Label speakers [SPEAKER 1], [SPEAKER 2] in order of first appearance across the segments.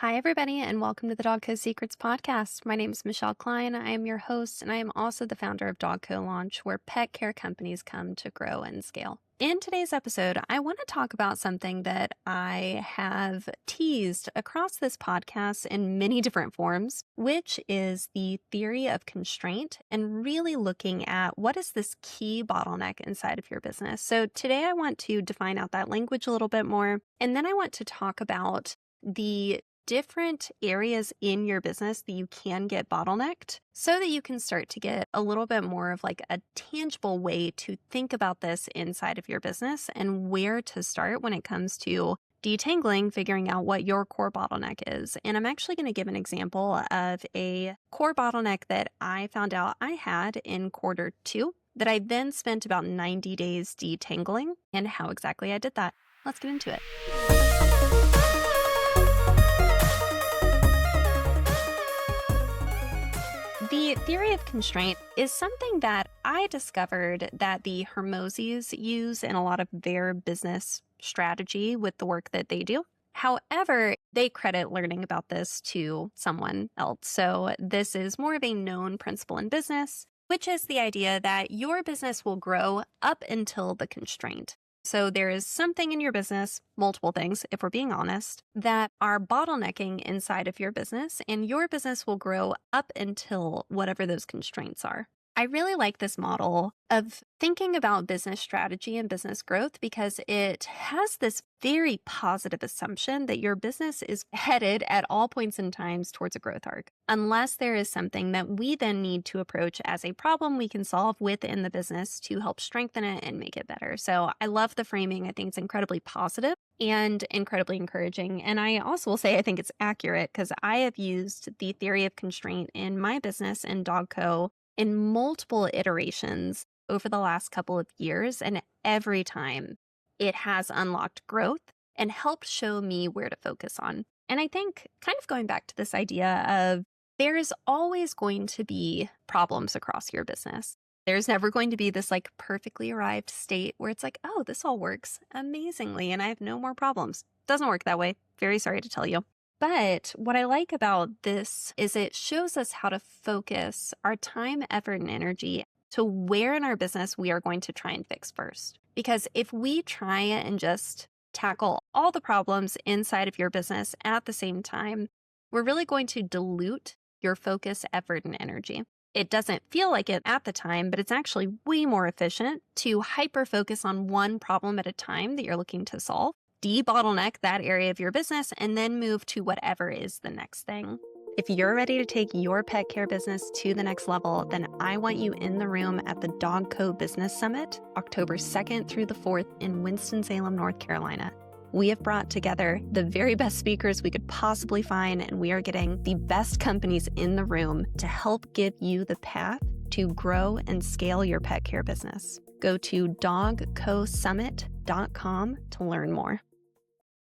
[SPEAKER 1] Hi, everybody, and welcome to the DogCo Secrets podcast. My name is Michelle Kline. I am your host, and I am also the founder of DogCo Launch, where pet care companies come to grow and scale. In today's episode, I want to talk about something that I have teased across this podcast in many different forms, which is the theory of constraint and really looking at what is this key bottleneck inside of your business. So today I want to define out that language a little bit more, and then I want to talk about the different areas in your business that you can get bottlenecked so that you can start to get a little bit more of like a tangible way to think about this inside of your business and where to start when it comes to detangling, figuring out what your core bottleneck is. And I'm actually going to give an example of a core bottleneck that I found out I had in Q2 that I then spent about 90 days detangling, and how exactly I did that. Let's get into it. The theory of constraint is something that I discovered that the Hermoses use in a lot of their business strategy with the work that they do. However, they credit learning about this to someone else. So this is more of a known principle in business, which is the idea that your business will grow up until the constraint. So there is something in your business, multiple things, if we're being honest, that are bottlenecking inside of your business, and your business will grow up until whatever those constraints are. I really like this model of thinking about business strategy and business growth because it has this very positive assumption that your business is headed at all points in times towards a growth arc, unless there is something that we then need to approach as a problem we can solve within the business to help strengthen it and make it better. So I love the framing. I think it's incredibly positive and incredibly encouraging. And I also will say I think it's accurate because I have used the theory of constraint in my business and DogCo in multiple iterations over the last couple of years. And every time it has unlocked growth and helped show me where to focus on. And I think kind of going back to this idea of there is always going to be problems across your business. There's never going to be this like perfectly arrived state where it's like, oh, this all works amazingly and I have no more problems. Doesn't work that way. Very sorry to tell you. But what I like about this is it shows us how to focus our time, effort, and energy to where in our business we are going to try and fix first. Because if we try and just tackle all the problems inside of your business at the same time, we're really going to dilute your focus, effort, and energy. It doesn't feel like it at the time, but it's actually way more efficient to hyper focus on one problem at a time that you're looking to solve. De-bottleneck that area of your business and then move to whatever is the next thing. If you're ready to take your pet care business to the next level, then I want you in the room at the DogCo Business Summit, October 2nd through the 4th in Winston-Salem, North Carolina. We have brought together the very best speakers we could possibly find, and we are getting the best companies in the room to help give you the path to grow and scale your pet care business. Go to dogcosummit.com to learn more.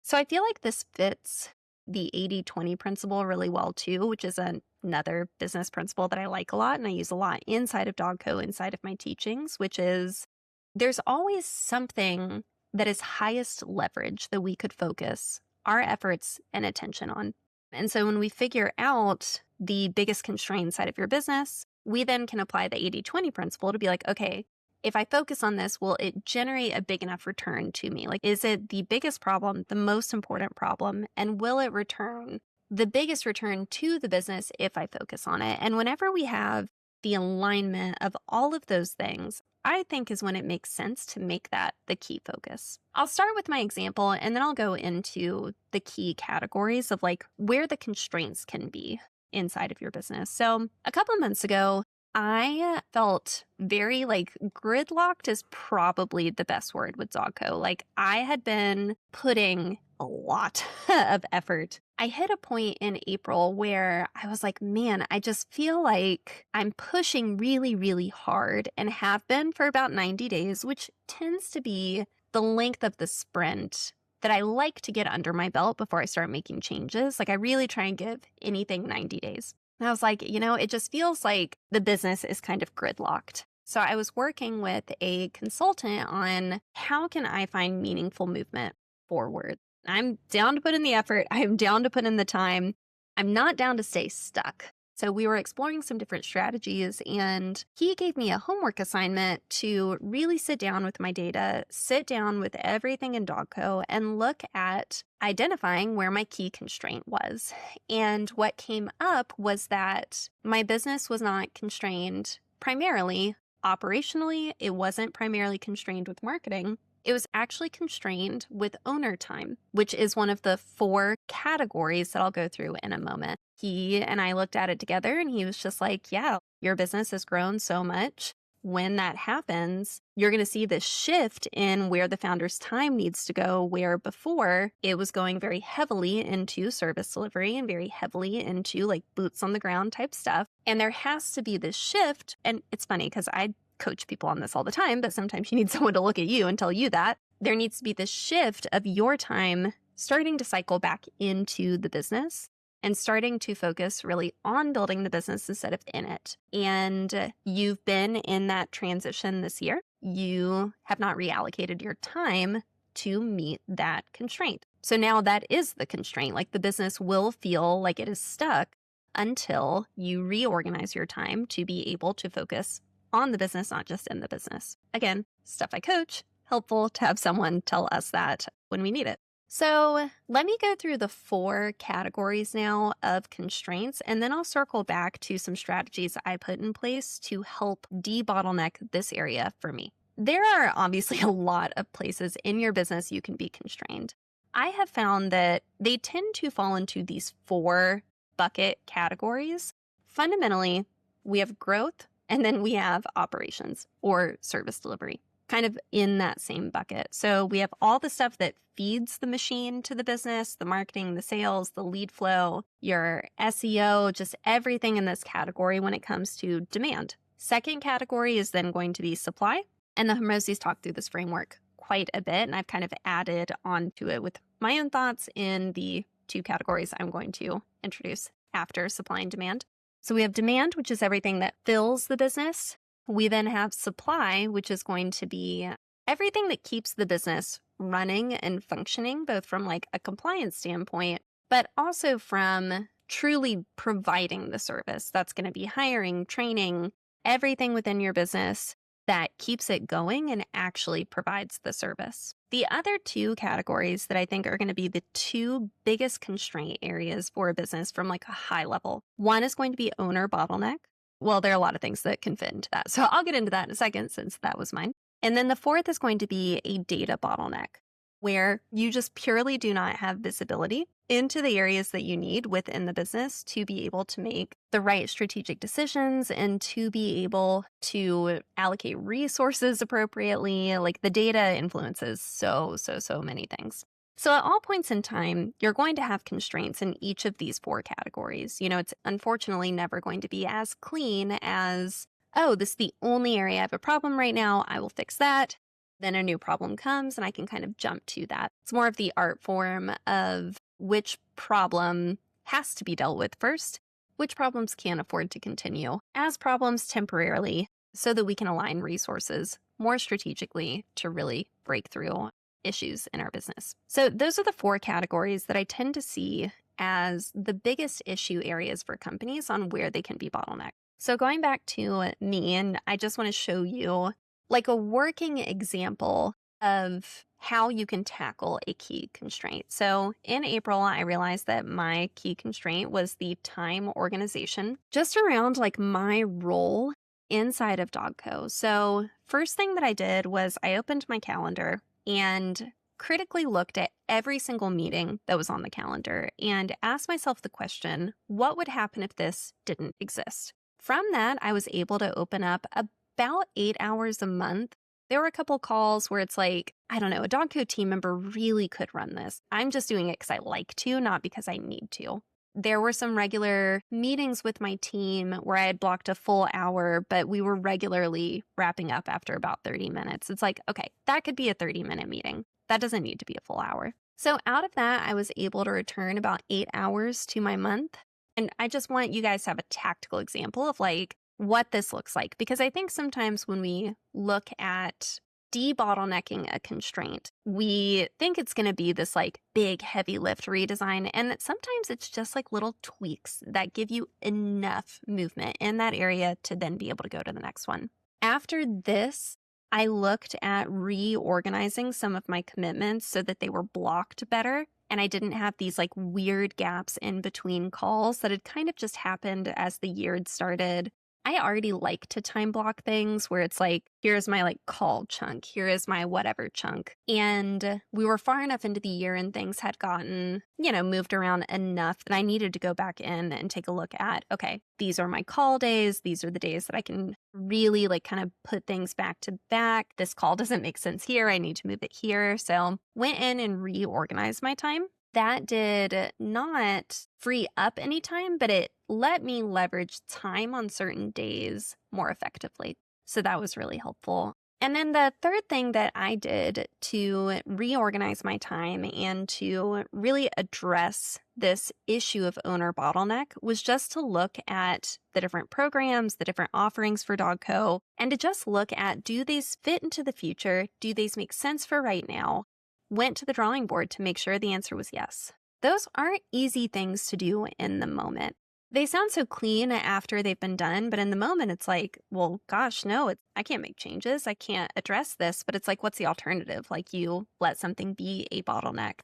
[SPEAKER 1] So I feel like this fits the 80-20 principle really well too, which is another business principle that I like a lot and I use a lot inside of DogCo, inside of my teachings, which is there's always something that is highest leverage that we could focus our efforts and attention on. And so when we figure out the biggest constraint side of your business, we then can apply the 80-20 principle to be like, okay, if I focus on this, will it generate a big enough return to me? Like, is it the biggest problem, the most important problem? And will it return the biggest return to the business if I focus on it? And whenever we have the alignment of all of those things, I think is when it makes sense to make that the key focus. I'll start with my example and then I'll go into the key categories of like where the constraints can be inside of your business. So a couple of months ago, I felt very like gridlocked is probably the best word with DogCo. Like I had been putting a lot of effort. I hit a point in April where I was like, man, I just feel like I'm pushing really, really hard and have been for about 90 days, which tends to be the length of the sprint that I like to get under my belt before I start making changes. Like I really try and give anything 90 days. And I was like, it just feels like the business is kind of gridlocked. So I was working with a consultant on how can I find meaningful movement forward. I'm down to put in the effort. I'm down to put in the time. I'm not down to stay stuck. So we were exploring some different strategies, and he gave me a homework assignment to really sit down with my data, sit down with everything in DogCo, and look at identifying where my key constraint was. And what came up was that my business was not constrained primarily operationally. It wasn't primarily constrained with marketing. It was actually constrained with owner time, which is one of the 4 categories that I'll go through in a moment. He and I looked at it together, and he was just like, yeah, your business has grown so much. When that happens, you're going to see this shift in where the founder's time needs to go, where before it was going very heavily into service delivery and very heavily into like boots on the ground type stuff. And there has to be this shift. And it's funny because I coach people on this all the time, but sometimes you need someone to look at you and tell you that there needs to be this shift of your time starting to cycle back into the business and starting to focus really on building the business instead of in it. And you've been in that transition this year. You have not reallocated your time to meet that constraint. So now that is the constraint. Like the business will feel like it is stuck until you reorganize your time to be able to focus on the business, not just in the business. Again, stuff I coach, helpful to have someone tell us that when we need it. So let me go through the 4 categories now of constraints, and then I'll circle back to some strategies I put in place to help de-bottleneck this area for me. There are obviously a lot of places in your business you can be constrained. I have found that they tend to fall into these 4 bucket categories. Fundamentally, we have growth, and then we have operations or service delivery, kind of in that same bucket. So we have all the stuff that feeds the machine to the business, the marketing, the sales, the lead flow, your SEO, just everything in this category when it comes to demand. Second category is then going to be supply. And the Hermosi's talked through this framework quite a bit, and I've kind of added onto it with my own thoughts in the 2 categories I'm going to introduce after supply and demand. So we have demand, which is everything that fills the business. We then have supply, which is going to be everything that keeps the business running and functioning, both from like a compliance standpoint, but also from truly providing the service. That's going to be hiring, training, everything within your business that keeps it going and actually provides the service. The other 2 categories that I think are going to be the 2 biggest constraint areas for a business from like a high level. One is going to be owner bottleneck. Well, there are a lot of things that can fit into that. So I'll get into that in a second since that was mine. And then the 4th is going to be a data bottleneck, where you just purely do not have visibility into the areas that you need within the business to be able to make the right strategic decisions and to be able to allocate resources appropriately. Like the data influences so many things. So at all points in time, you're going to have constraints in each of these 4 categories. You know, it's unfortunately never going to be as clean as, oh, this is the only area I have a problem right now. I will fix that. Then a new problem comes and I can kind of jump to that. It's more of the art form of which problem has to be dealt with first, which problems can't afford to continue as problems temporarily so that we can align resources more strategically to really break through issues in our business. So those are the 4 categories that I tend to see as the biggest issue areas for companies on where they can be bottlenecked. So going back to me, and I just want to show you like a working example of how you can tackle a key constraint. So in April, I realized that my key constraint was the time organization, just around like my role inside of DogCo. So first thing that I did was I opened my calendar and critically looked at every single meeting that was on the calendar and asked myself the question, what would happen if this didn't exist? From that, I was able to open up about 8 hours a month. There were a couple calls where it's like, I don't know, a DogCo team member really could run this. I'm just doing it because I like to, not because I need to. There were some regular meetings with my team where I had blocked a full hour, but we were regularly wrapping up after about 30 minutes. It's like, okay, that could be a 30-minute meeting. That doesn't need to be a full hour. So out of that, I was able to return about 8 hours to my month. And I just want you guys to have a tactical example of like what this looks like, because I think sometimes when we look at debottlenecking a constraint. We think it's going to be this like big heavy lift redesign, and sometimes it's just like little tweaks that give you enough movement in that area to then be able to go to the next one. After this, I looked at reorganizing some of my commitments so that they were blocked better, and I didn't have these like weird gaps in between calls that had kind of just happened as the year had started. I already like to time block things where it's like, here's my like call chunk, here is my whatever chunk. And we were far enough into the year and things had gotten, moved around enough that I needed to go back in and take a look at, okay, these are my call days. These are the days that I can really like kind of put things back to back. This call doesn't make sense here. I need to move it here. So went in and reorganized my time. That did not free up any time, but it let me leverage time on certain days more effectively. So that was really helpful. And then the third thing that I did to reorganize my time and to really address this issue of owner bottleneck was just to look at the different programs, the different offerings for DogCo, and to just look at, do these fit into the future? Do these make sense for right now? Went to the drawing board to make sure the answer was yes. Those aren't easy things to do in the moment. They sound so clean after they've been done, but in the moment it's like, well, gosh, no, I can't make changes. I can't address this, but it's like, what's the alternative? Like you let something be a bottleneck.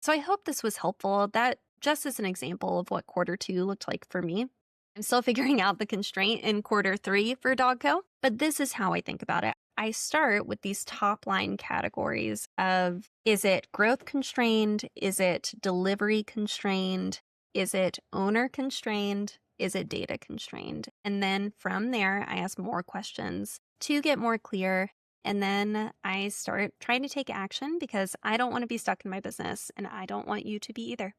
[SPEAKER 1] So I hope this was helpful. That just is an example of what quarter 2 looked like for me. I'm still figuring out the constraint in quarter 3 for DogCo, but this is how I think about it. I start with these top line categories of, is it growth constrained? Is it delivery constrained? Is it owner constrained? Is it data constrained? And then from there, I ask more questions to get more clear. And then I start trying to take action because I don't want to be stuck in my business and I don't want you to be either.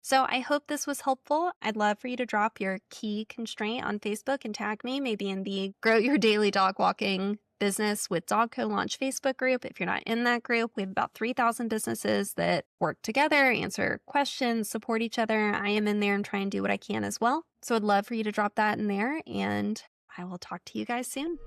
[SPEAKER 1] So I hope this was helpful. I'd love for you to drop your key constraint on Facebook and tag me, maybe in the Grow Your Daily Dog Walking Business with DogCo Launch Facebook group. If you're not in that group, we have about 3,000 businesses that work together, answer questions, support each other. I am in there and try and do what I can as well. So I'd love for you to drop that in there, and I will talk to you guys soon.